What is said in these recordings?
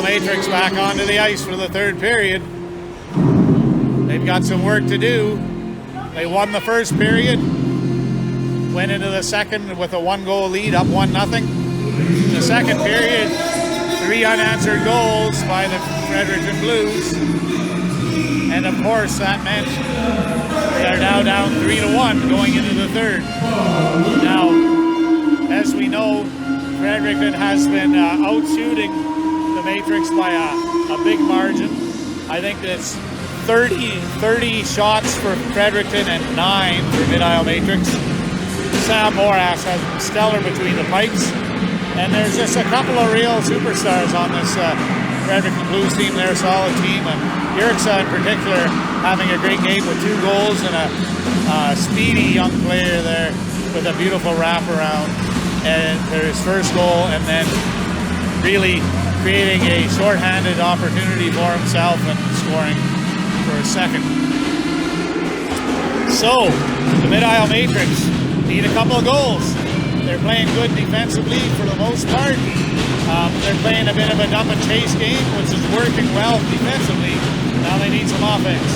Mid-Isle Matrix back onto the ice for the third period. They've got some work to do. They won the first period, went into the second with a 1-goal lead, up 1-0. The second period, 3 unanswered goals by the Fredericton Blues. And of course, that meant they are now down 3-1 going into the third. Now, as we know, Fredericton has been outshooting the Matrix by a big margin. I think it's 30 shots for Fredericton and 9 for Mid-Isle Matrix. Sam Moras has been stellar between the pipes. And there's just a couple of real superstars on this Fredericton Blues team. They're a solid team. And Yerxa in particular having a great game with 2 goals and a speedy young player there with a beautiful wraparound and for his first goal, and then really creating a shorthanded opportunity for himself and scoring for a second. So, the Mid-Isle Matrix need a couple of goals. They're playing good defensively for the most part. They're playing a bit of a dump and chase game, which is working well defensively. Now they need some offense.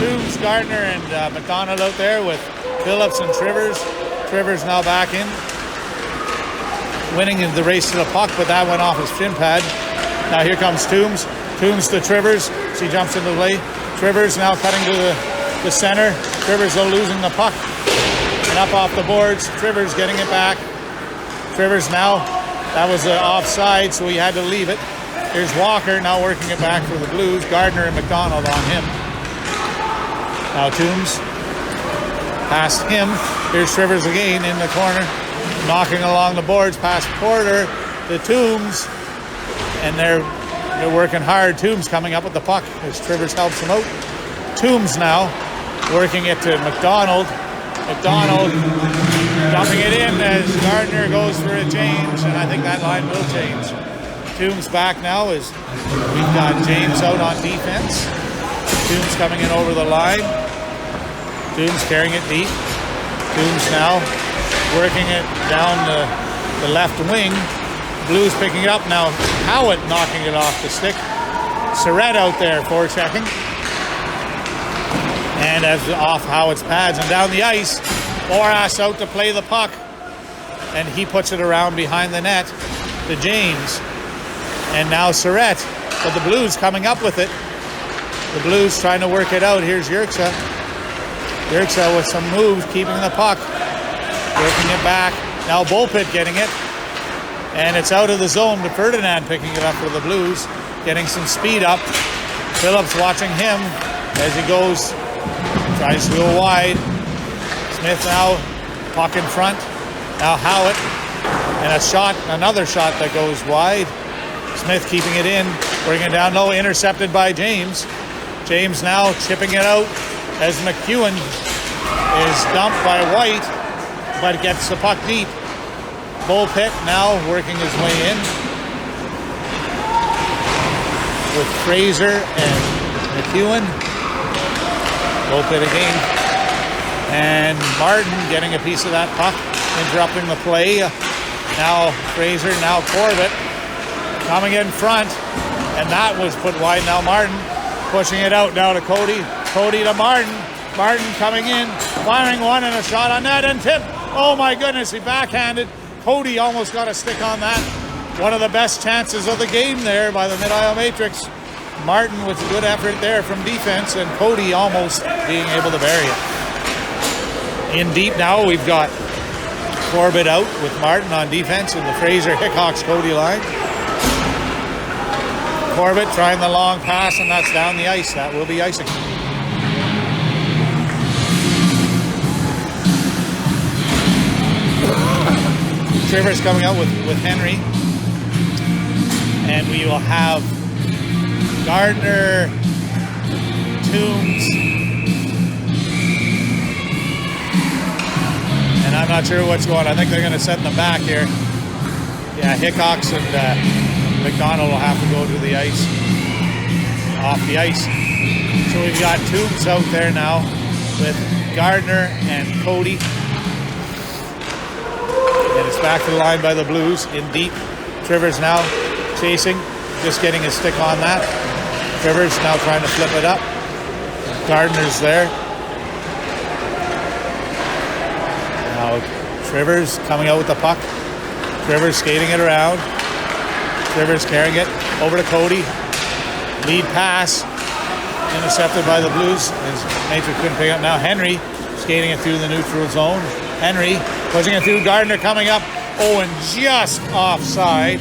Toombs, Gardner, and McDonald out there with Phillips and Trivers. Trivers now back in, winning in the race to the puck, but that went off his shin pad. Now here comes Toombs. Toombs to Trivers. She jumps into the play. Trivers now cutting to the center. Trivers though losing the puck. And up off the boards. Trivers getting it back. Trivers now, that was offside, so he had to leave it. Here's Walker now working it back for the Blues. Gardner and McDonald on him. Now Toombs past him. Here's Trivers again in the corner, knocking along the boards past Porter to Toombs, and they're working hard. Toombs coming up with the puck as Trivers helps him out. Toombs now working it to McDonald. McDonald dumping it in as Gardner goes for a change, and I think that line will change. Toombs back now as we've got James out on defense. Toombs coming in over the line. Toombs carrying it deep. Toombs now working it down the left wing. Blues picking it up now. Howitt knocking it off the stick. Surratt out there forechecking. And as off Howitt's pads and down the ice, Moras out to play the puck. And he puts it around behind the net to James. And now Surratt. But the Blues coming up with it. The Blues trying to work it out. Here's Yerxa. Yerxa with some moves, keeping the puck. Working it back. Now Bullpit getting it. And it's out of the zone, but Ferdinand picking it up for the Blues. Getting some speed up. Phillips watching him as he goes. Tries to go wide. Smith now, puck in front. Now Howitt. And a shot, another shot that goes wide. Smith keeping it in. Bringing it down low, intercepted by James. James now chipping it out as McEwen is dumped by White, but gets the puck deep. Bullpit now working his way in with Fraser and McEwen. Bullpit again. And Martin getting a piece of that puck, interrupting the play. Now Fraser, now Corbett coming in front, and that was put wide. Now Martin pushing it out now to Cody. Cody to Martin. Martin coming in, firing one and a shot on net and tip. Oh my goodness, he backhanded. Cody almost got a stick on that. One of the best chances of the game there by the Mid-Isle Matrix. Martin with a good effort there from defense, and Cody almost being able to bury it. In deep now, we've got Corbett out with Martin on defense in the Fraser-Hickox-Cody line. Corbett trying the long pass, and that's down the ice. That will be icing. Trivers coming out with Henry. And we will have Gardner, Toombs, and I'm not sure what's going on. I think they're going to set in the back here. Yeah, Hickox and McDonald will have to go to the ice, off the ice. So we've got Toombs out there now with Gardner and Cody. And it's back to the line by the Blues in deep. Trivers now chasing. just getting his stick on that. Trivers now trying to flip it up. Gardner's there. Now Trivers coming out with the puck. Trivers skating it around. Trivers carrying it over to Cody. Lead pass. Intercepted by the Blues. His Matrix couldn't pick up. Now Henry skating it through the neutral zone. Henry pushing it through. Gardner coming up. Oh, and just offside.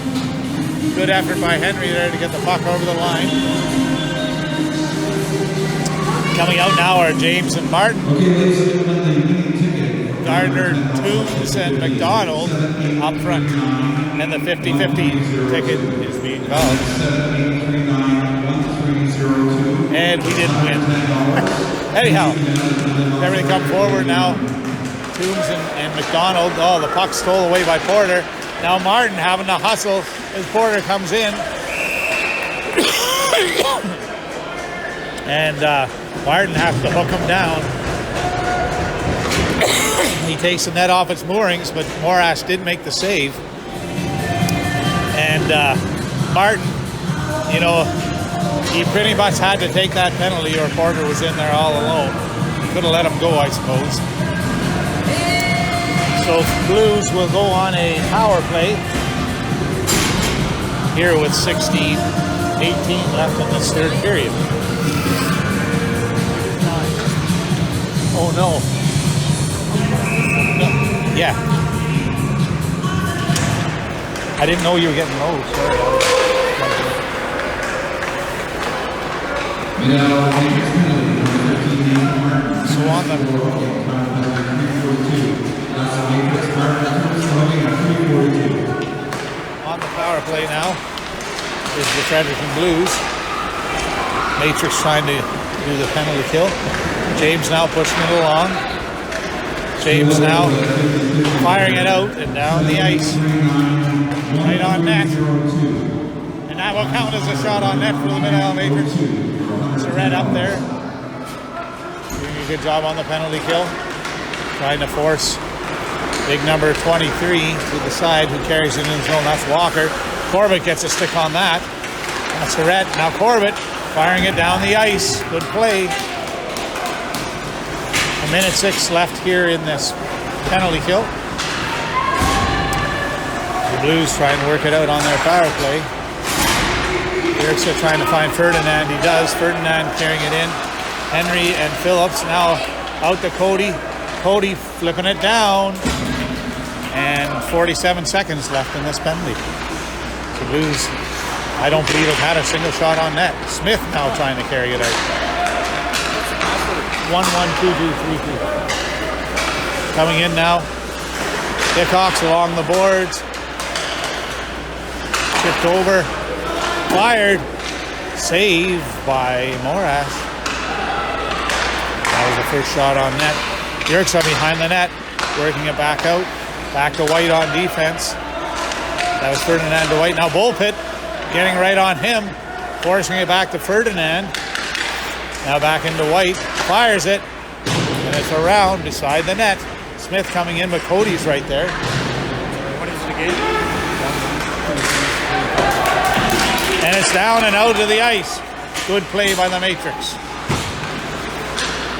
Good effort by Henry there to get the puck over the line. Coming out now are James and Martin. Gardner, Toombs, and McDonald up front. And the 50-50 ticket is being called. And we didn't win. Anyhow, everything come forward now. Toombs and McDonald. Oh, the puck stole away by Porter. Now Martin having to hustle as Porter comes in. And Martin has to hook him down. He takes the net off its moorings, but Morash did make the save. And Martin, you know, he pretty much had to take that penalty or Porter was in there all alone. He could have let him go, I suppose. So Blues will go on a power play here with 16-18 left in this third period. Oh no. Yeah. I didn't know you were getting low. Sorry. So on the power play now is the Fredericton Blues. Matrix trying to do the penalty kill. James now pushing it along. James now firing it out and down the ice. Right on net. And that will count as a shot on net for the Mid-Isle Matrix. Surrett up there. Doing a good job on the penalty kill. Trying to force big number 23 to the side who carries it in the zone. That's Walker. Corbett gets a stick on that. That's Surrett. Now Corbett firing it down the ice. Good play. 1:06 left here in this penalty kill. The Blues trying to work it out on their power play. Eric's trying to find Ferdinand. He does. Ferdinand carrying it in. Henry and Phillips now out to Cody. Cody flipping it down. And 47 seconds left in this penalty. The Blues, I don't believe, have had a single shot on net. Smith now trying to carry it out. 1-1-2-2-3-2. Coming in now. Hickox along the boards. Tipped over. Fired. Save by Morash. That was the first shot on net. Yerkes behind the net. Working it back out. Back to White on defense. That was Ferdinand to White. Now Bullpit getting right on him. Forcing it back to Ferdinand. Now back into White. Fires it. And it's around beside the net. Smith coming in, but Cody's right there. What is the game? And it's down and out of the ice. Good play by the Matrix.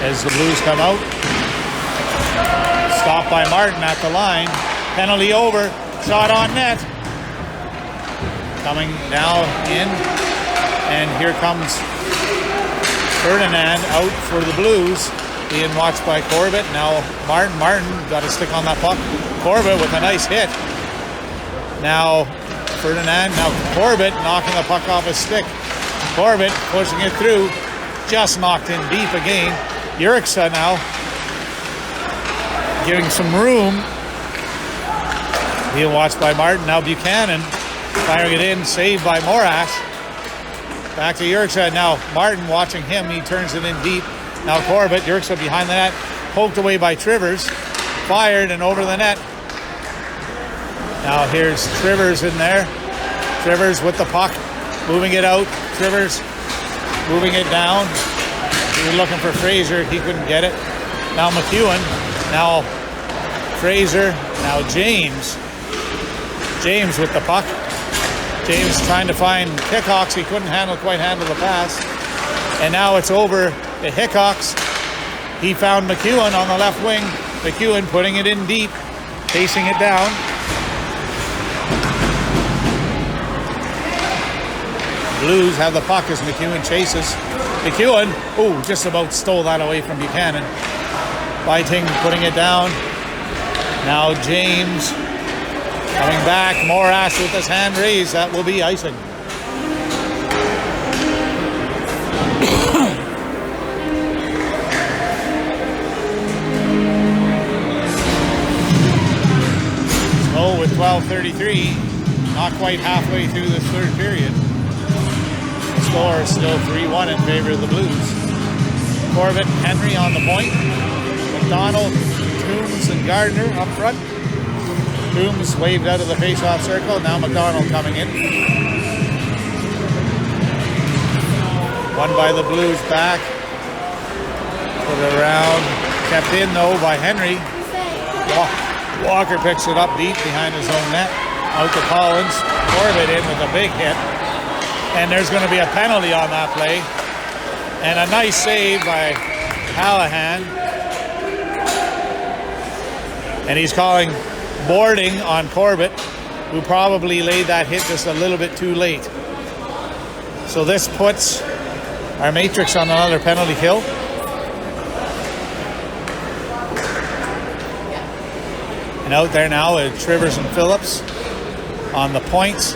As the Blues come out. Stopped by Martin at the line. Penalty over. Shot on net. Coming now in. And here comes Ferdinand out for the Blues. Being watched by Corbett. Now Martin got a stick on that puck. Corbett with a nice hit. Now Ferdinand. Now Corbett knocking the puck off his stick. Corbett pushing it through. Just knocked in deep again. Yerkes now giving some room. Being watched by Martin. Now Buchanan firing it in. Saved by Morash. Back to Yerkes. Now Martin watching him. He turns it in deep. Now Corbett. Yerkes behind the net. Poked away by Trivers. Fired and over the net. Now here's Trivers in there. Trivers with the puck. Moving it out. Trivers moving it down. He was looking for Fraser. He couldn't get it. Now McEwen. Now Fraser. Now James. James with the puck. James trying to find Hickox. He couldn't quite handle the pass. And now it's over to Hickox. He found McEwen on the left wing. McEwen putting it in deep, facing it down. Blues have the puck as McEwen chases. McEwen, just about stole that away from Buchanan. Biting, putting it down. Now James coming back. Morash with his hand raised. That will be icing. So with 12:33, not quite halfway through this third period. The score is still 3-1 in favor of the Blues. Corbett, Henry on the point. McDonald, Toombs, and Gardner up front. Toombs waved out of the face-off circle. Now McDonald coming in. Won by the Blues back. Put it around. Kept in though by Henry. Walker picks it up deep behind his own net. Out to Collins. Corbett in with a big hit. And there's going to be a penalty on that play. And a nice save by Hallahan. And he's calling boarding on Corbett, who probably laid that hit just a little bit too late. So this puts our Matrix on another penalty kill. And out there now is Trivers and Phillips on the points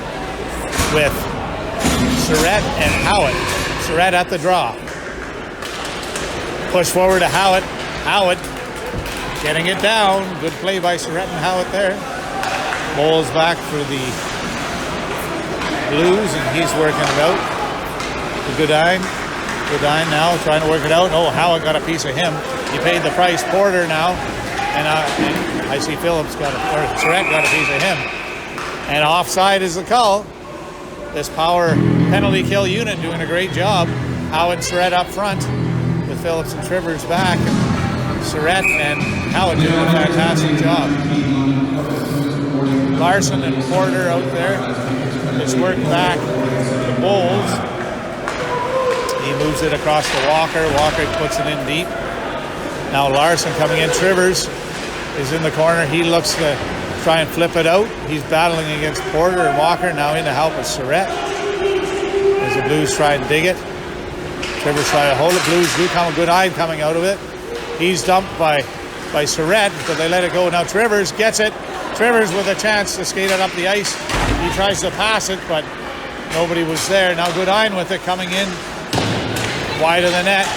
with Surratt and Howitt. Surratt at the draw. Push forward to Howitt. Howitt getting it down. Good play by Surratt and Howitt there. Bowles back for the Blues, and he's working it out. To Goodine. Goodine now trying to work it out. Oh, Howitt got a piece of him. He paid the price. Porter now. And I see Phillips Surratt got a piece of him. And offside is the call. This power penalty kill unit doing a great job. Howitt and Surratt up front with Phillips and Trivers back. And Surratt and Howitt doing a fantastic job. Larson and Porter out there. It's worked back to Bowles. He moves it across to Walker. Walker puts it in deep. Now Larson coming in. Trivers is in the corner. He looks to try and flip it out. He's battling against Porter and Walker. Now in to help with Surratt. As the Blues try and dig it. Trivers try to hold it. Blues do come a good eye coming out of it. He's dumped by Surratt, but they let it go. Now Trivers gets it. Trivers with a chance to skate it up the ice. He tries to pass it, but nobody was there. Now Goodine with it coming in wide of the net.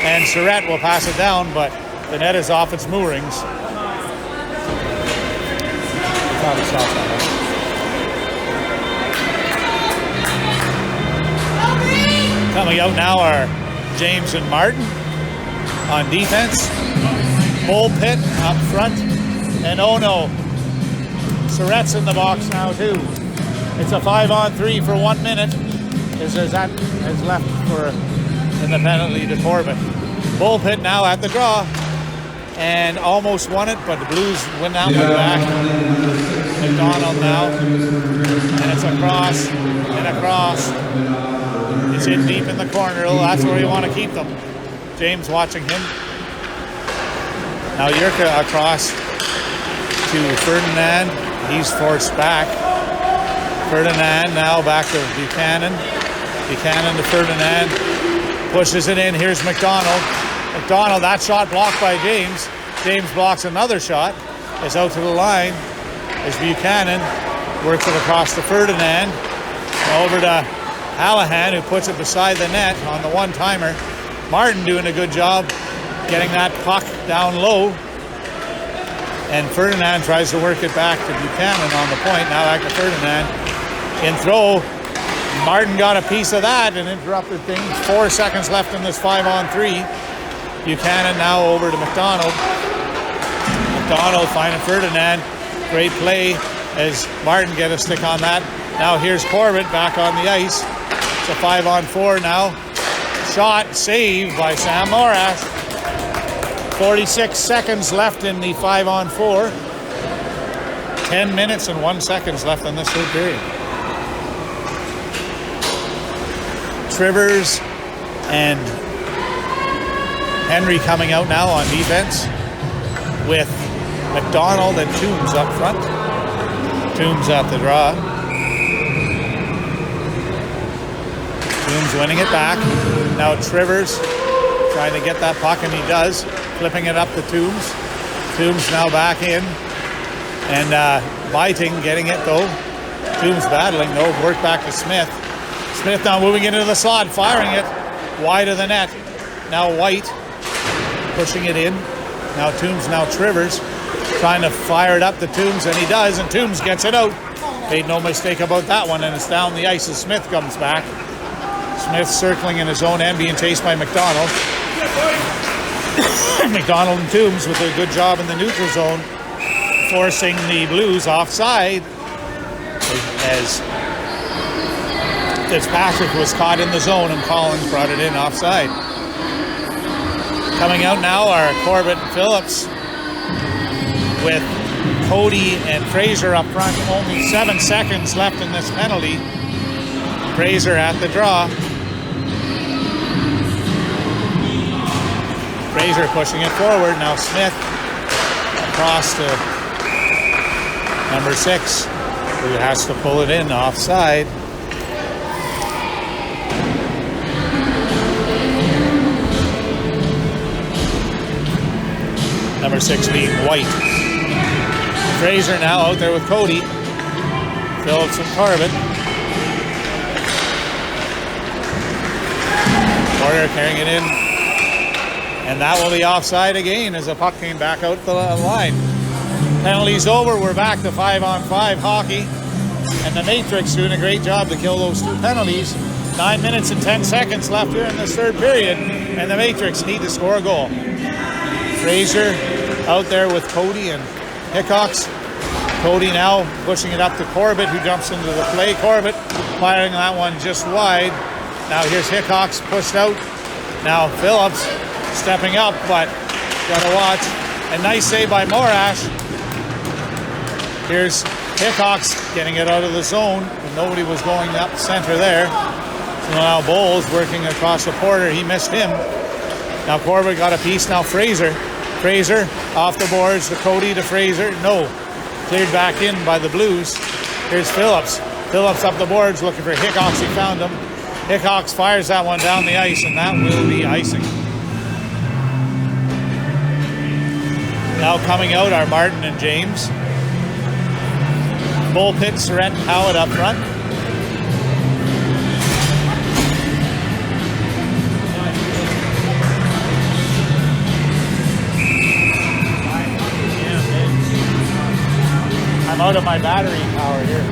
And Surratt will pass it down, but the net is off its moorings. Coming out now are James and Martin on defense. Bullpit up front. And oh no, Surratt's in the box now too. It's a 5-on-3 for 1 minute. As that is left for in the penalty to Corbett. Bullpit now at the draw. And almost won it, but the Blues win that one back. McDonald now. And it's across and across. It's in deep in the corner. Oh, that's where you want to keep them. James watching him. Now Yurka across to Ferdinand. He's forced back. Ferdinand now back to Buchanan. Buchanan to Ferdinand. Pushes it in. Here's McDonald. McDonald, that shot blocked by James. James blocks another shot. It's out to the line. As Buchanan works it across to Ferdinand. Over to Hallahan, who puts it beside the net on the one-timer. Martin doing a good job getting that puck down low. And Ferdinand tries to work it back to Buchanan on the point. Now back to Ferdinand. In throw. Martin got a piece of that and interrupted things. 4 seconds left in this 5-on-3. Buchanan now over to McDonald. McDonald finding Ferdinand. Great play as Martin get a stick on that. Now here's Corbett back on the ice. It's a 5-on-4 now. Shot saved by Sam Morash. 46 seconds left in the 5-on-4. 10 minutes and 1 second left in this third period. Trivers and Henry coming out now on defense, with McDonald and Toombs up front. Toombs at the draw. Toombs winning it back. Now Trivers trying to get that puck, and he does, flipping it up to Toombs. Toombs now back in, and Biting getting it though. Toombs battling though, work back to Smith. Smith now moving into the slot, firing it wide of the net. Now White pushing it in. Now Toombs, now Trivers trying to fire it up to Toombs, and he does, and Toombs gets it out. Made no mistake about that one, and it's down the ice as Smith comes back. Smith circling in his own end, being chased by McDonald. McDonald and Toombs with a good job in the neutral zone, forcing the Blues offside as Fitzpatrick was caught in the zone and Collins brought it in offside. Coming out now are Corbett and Phillips, with Cody and Fraser up front. Only 7 seconds left in this penalty. Fraser at the draw. Fraser pushing it forward. Now Smith across to number 6, who has to pull it in offside. Number 6 being White. Fraser now out there with Cody. Phillips and Corbett. Porter carrying it in. And that will be offside again as the puck came back out the line. Penalties over. We're back to 5-on-5 hockey. And the Matrix doing a great job to kill those 2 penalties. 9 minutes and 10 seconds left here in this third period. And the Matrix need to score a goal. Fraser out there with Cody and Hickox. Cody now pushing it up to Corbett, who jumps into the play. Corbett firing that one just wide. Now here's Hickox pushed out. Now Phillips stepping up, but gotta watch. A nice save by Morash. Here's Hickox getting it out of the zone, but nobody was going up center there. So now Bowles working across the Porter. He missed him. Now Corbett got a piece. Now Fraser off the boards to Cody to Fraser. No. Cleared back in by the Blues. Here's Phillips. Phillips up the boards looking for Hickox. He found him. Hickox fires that one down the ice, and that will be icing. Now coming out are Martin and James. Bullpit, Surrett, and Howard up front. I'm out of my battery power here.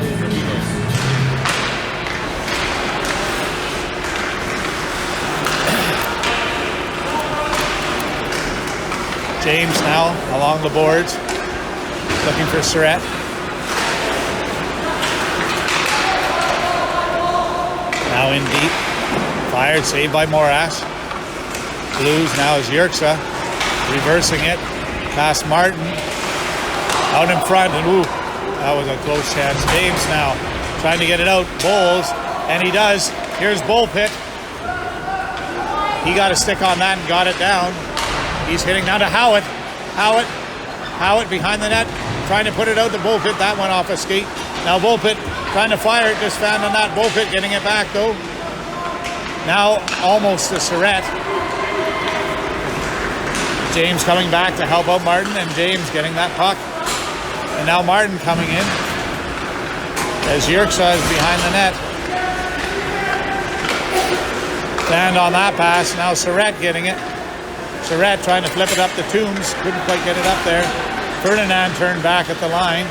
James now along the boards, looking for Surrett. Now in deep, fired, saved by Morash. Blues now is Yerxa, reversing it, past Martin, out in front, and ooh, that was a close chance. James now trying to get it out, Bowles, and he does. Here's Bullpit. He got a stick on that and got it down. He's hitting down to Howitt. Howitt behind the net, trying to put it out to Bullpit. That went off a skate. Now Bullpit trying to fire it, just found on that. Bullpit getting it back though. Now almost to Surrett. James coming back to help out Martin, and James getting that puck. And now Martin coming in as Yerxa is behind the net. Stand on that pass. Now Surrett getting it. Surrett trying to flip it up to Toombs. Couldn't quite get it up there. Ferdinand turned back at the line.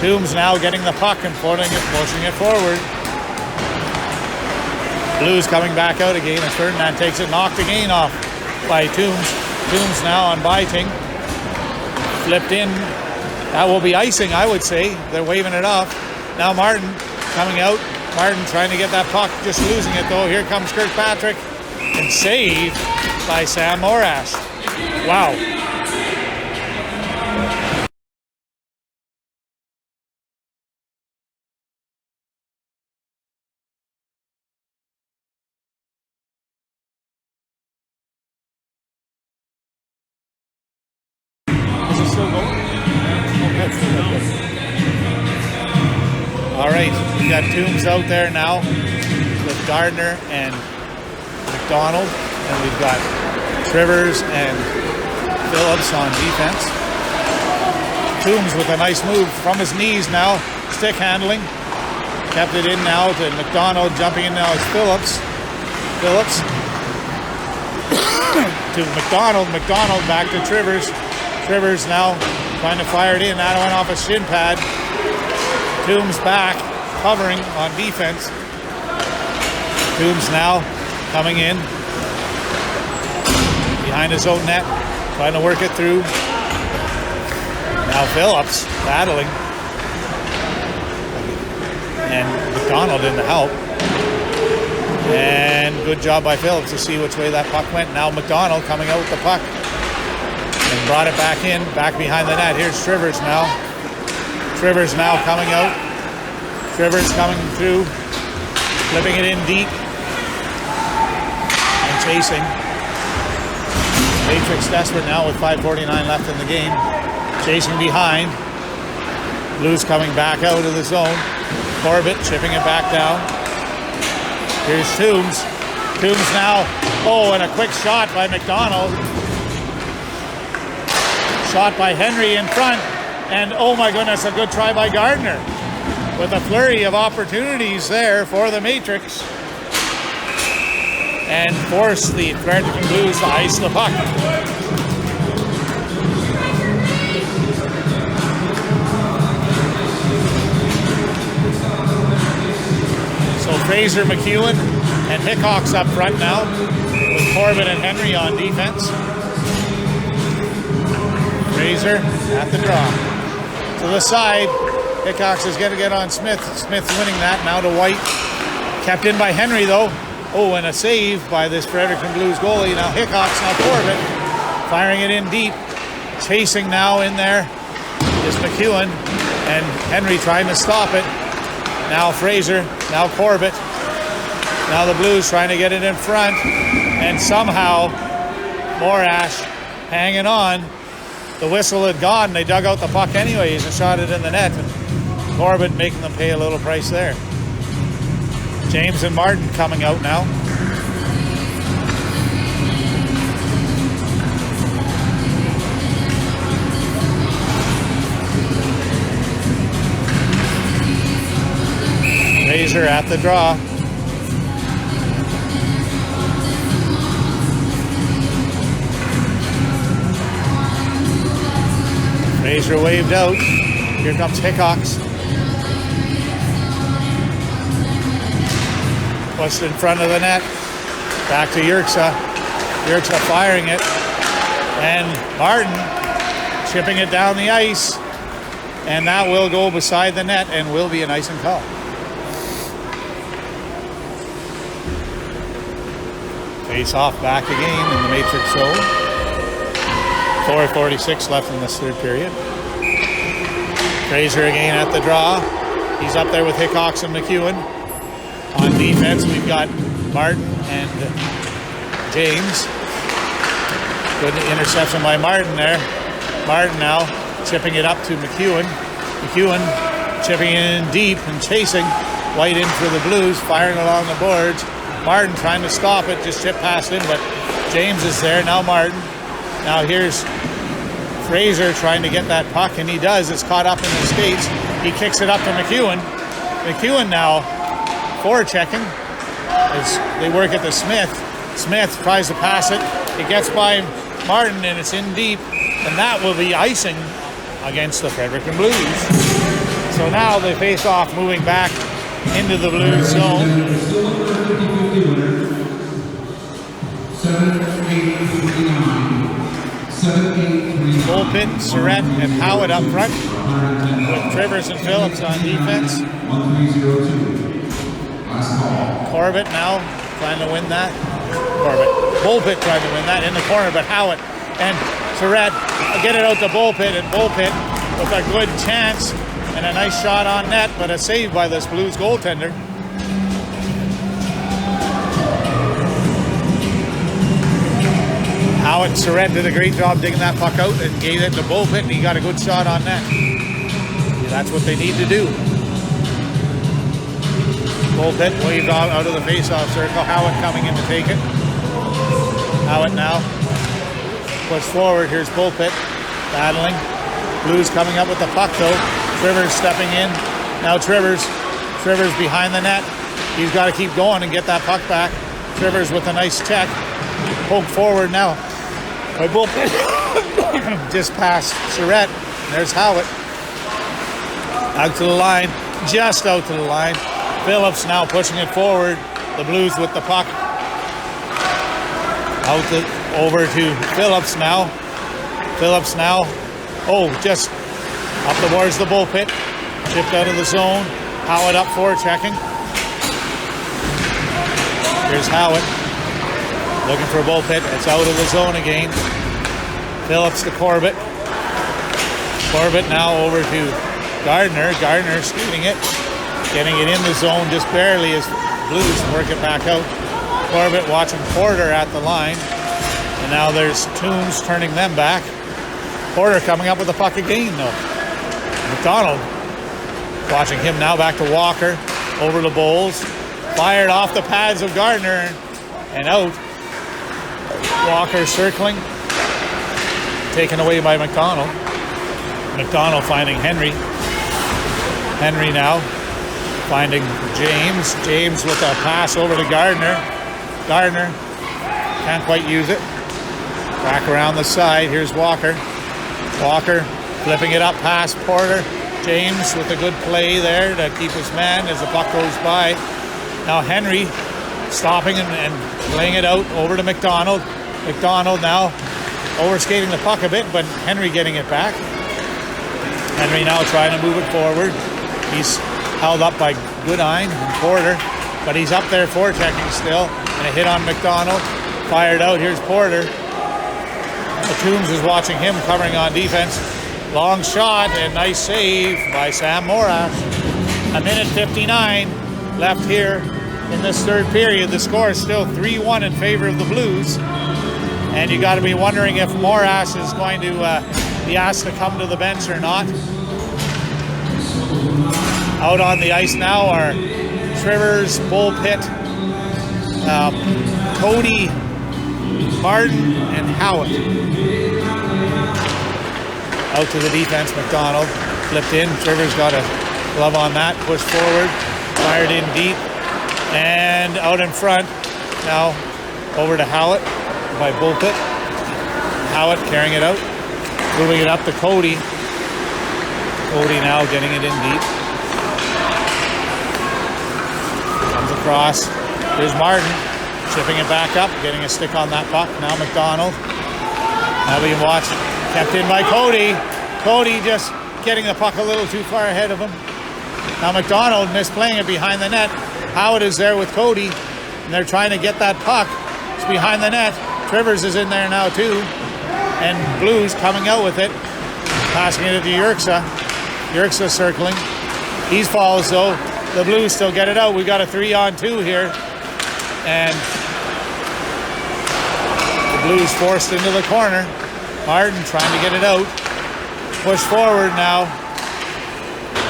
Toombs now getting the puck and pushing it forward. Blues coming back out again as Ferdinand takes it, knocked again off by Toombs. Toombs now on Biting. Flipped in. That will be icing, I would say. They're waving it off. Now Martin coming out. Martin trying to get that puck, just losing it though. Here comes Kirkpatrick, and saved by Sam Morash. Wow. got Toombs out there now with Gardner and McDonald, and we've got Trivers and Phillips on defense. Toombs with a nice move from his knees now, stick handling. Kept it in now to McDonald, jumping in now is Phillips. Phillips to McDonald. McDonald back to Trivers. Trivers now trying to fire it in. That went off a shin pad. Toombs back, covering on defense. Toombs now coming in behind his own net, trying to work it through. Now Phillips battling. And McDonald in to help. And good job by Phillips to see which way that puck went. Now McDonald coming out with the puck. And brought it back in, back behind the net. Here's Trivers now. Trivers now coming out. Trivers coming through. Flipping it in deep. And chasing. Matrix desperate now with 5:49 left in the game. Chasing behind. Blues coming back out of the zone. Corbett chipping it back down. Here's Toombs. Toombs now. Oh, and a quick shot by McDonald. Shot by Henry in front. And oh my goodness, a good try by Gardner. With a flurry of opportunities there for the Matrix. And force the Fredericton Blues to ice the puck. So Fraser, McEwen, and Hickox up front now, with Corbett and Henry on defense. Fraser at the draw. To the side, Hickox is going to get on Smith. Smith's winning that now to White. Kept in by Henry though. Oh, and a save by this Fredericton Blues goalie. Now Hickox, now Corbett, firing it in deep. Chasing now in there is McEwen, and Henry trying to stop it. Now Fraser, now Corbett. Now the Blues trying to get it in front. And somehow, Morash hanging on. The whistle had gone. They dug out the puck anyways and shot it in the net. And Corbett making them pay a little price there. James and Martin coming out now. Fraser at the draw. Fraser waved out. Here comes Hickox. Pushed in front of the net. Back to Yerxa. Yerxa firing it. And Martin chipping it down the ice. And that will go beside the net and will be an icing call. Face off back again in the Matrix zone. 4:46 left in this third period. Fraser again at the draw. He's up there with Hickox and McEwen. On defense, we've got Martin and James. Good interception by Martin there. Martin now chipping it up to McEwen. McEwen chipping it in deep and chasing. White in for the Blues, firing along the boards. Martin trying to stop it, just chip past him, but James is there. Now Martin. Now here's Fraser trying to get that puck, and he does. It's caught up in the skates. He kicks it up to McEwen. McEwen now forechecking as they work at the Smith. Smith tries to pass it. It gets by Martin, and it's in deep, and that will be icing against the Fredericton Blues. So now they face off, moving back into the Blues zone. 7-8-59. Bullpen, Surratt, and Howard up front, with Trivers and Phillips on defense. 1302. Last call. Corbett now trying to win that. Bullpit trying to win that in the corner, but Howard and Surratt get it out to Bullpit, and Bullpit with a good chance and a nice shot on net, but a save by this Blues goaltender. Howard and Surratt did a great job digging that puck out and gave it to Bullpit, and he got a good shot on net. That's what they need to do. Bullpit waved out of the face-off circle. Howitt coming in to take it. Howitt now. Push forward. Here's Bullpit battling. Blues coming up with the puck though. Trivers stepping in. Now Trivers behind the net. He's got to keep going and get that puck back. Trivers with a nice check. Poke forward now by Bullpit. Just past Surrett. There's Howitt. Out to the line. Just out to the line. Phillips now pushing it forward. The Blues with the puck. Over to Phillips now. Phillips now. Oh, just up towards the Bullpit. Chipped out of the zone. Howitt up for checking. Here's Howitt. Looking for Bullpit. It's out of the zone again. Phillips to Corbett. Corbett now over to Gardner. Gardner scooting it. Getting it in the zone just barely as Blues work it back out. Corbett watching Porter at the line. And now there's Toombs turning them back. Porter coming up with the puck again though. McDonald watching him now back to Walker. Over to Bowles. Fired off the pads of Gardner and out. Walker circling. Taken away by McDonald. McDonald finding Henry. Henry now finding James. James with a pass over to Gardner. Gardner can't quite use it. Back around the side. Here's Walker. Walker flipping it up past Porter. James with a good play there to keep his man as the puck goes by. Now Henry stopping and laying it out over to McDonald. McDonald now overskating the puck a bit, but Henry getting it back. Henry now trying to move it forward. He's held up by Goodine and Porter, but he's up there forechecking still. And a hit on McDonald. Fired out. Here's Porter. Toombs is watching him covering on defense. Long shot and nice save by Sam Morash. 1:59 left here in this third period. The score is still 3-1 in favor of the Blues. And you got to be wondering if Morash is going to be asked to come to the bench or not. Out on the ice now are Trivers, Bullpit, Cody, Martin, and Howitt. Out to the defense, McDonald. Flipped in. Trivers got a glove on that. Pushed forward. Fired in deep. And out in front. Now over to Howitt by Bullpit. Howitt carrying it out. Moving it up to Cody. Cody now getting it in deep. Comes across. There's Martin. Chipping it back up. Getting a stick on that puck. Now McDonald. Now we can watch. Kept in by Cody. Cody just getting the puck a little too far ahead of him. Now McDonald misplaying it behind the net. Howitt is there with Cody. And they're trying to get that puck. It's behind the net. Trivers is in there now too. And Blues coming out with it. Passing it to Yerxa. Yerxa circling. He falls though. The Blues still get it out. We got a 3-on-2 here. And the Blues forced into the corner. Martin trying to get it out. Push forward now.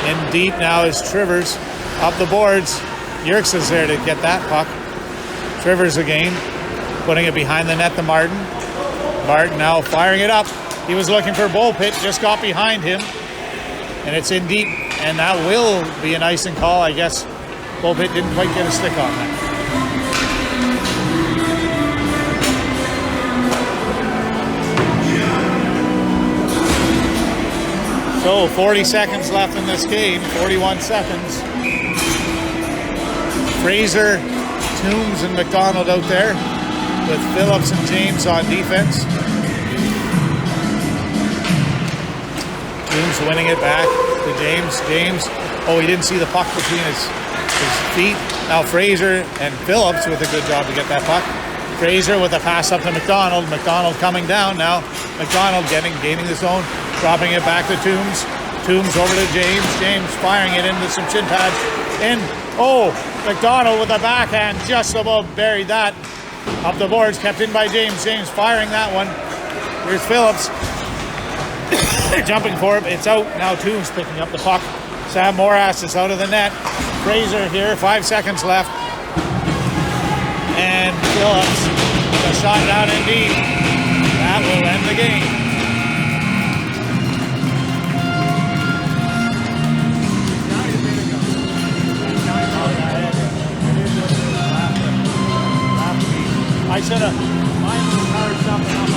In deep now is Trivers. Up the boards. Yerxa's there to get that puck. Trivers again. Putting it behind the net to Martin. Martin now firing it up. He was looking for Bullpit. Just got behind him. And it's in deep. And that will be an icing call. I guess Bullpit didn't quite get a stick on that. So 40 seconds left in this game, 41 seconds. Fraser, Toombs, and McDonald out there with Phillips and James on defense. Toombs winning it back to James. James, oh, he didn't see the puck between his feet. Now Fraser and Phillips with a good job to get that puck. Fraser with a pass up to McDonald. McDonald coming down now. McDonald gaining the zone. Dropping it back to Toombs. Toombs over to James. James firing it into some shin pads. In. Oh, McDonald with a backhand. Just about buried that. Up the boards. Kept in by James. James firing that one. Here's Phillips. Jumping for it. It's out. Now Toombs picking up the puck. Sam Morash is out of the net. Fraser here, 5 seconds left. And Phillips, a shot down indeed. That will end the game. I should have mine was charged up enough.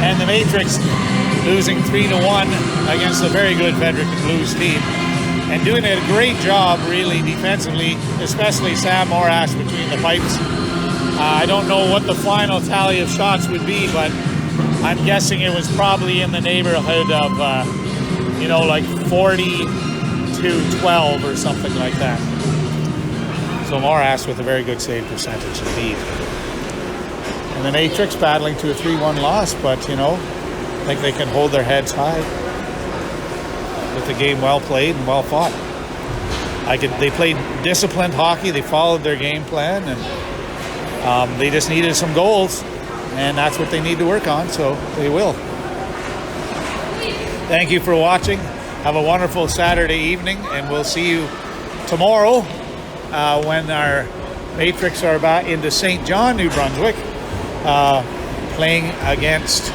And the Matrix losing 3-1 against a very good Fredericton Blues team, and doing a great job really defensively, especially Sam Morash between the pipes. I don't know what the final tally of shots would be, but I'm guessing it was probably in the neighborhood of like 40-12 or something like that. So Morash with a very good save percentage indeed. And the Matrix battling to a 3-1 loss, but I think they can hold their heads high with the game well played and well fought. They played disciplined hockey. They followed their game plan, and they just needed some goals, and that's what they need to work on, so they will. Thank you for watching. Have a wonderful Saturday evening, and we'll see you tomorrow when our Matrix are back into St. John, New Brunswick, playing against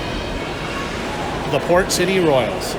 the Port City Royals.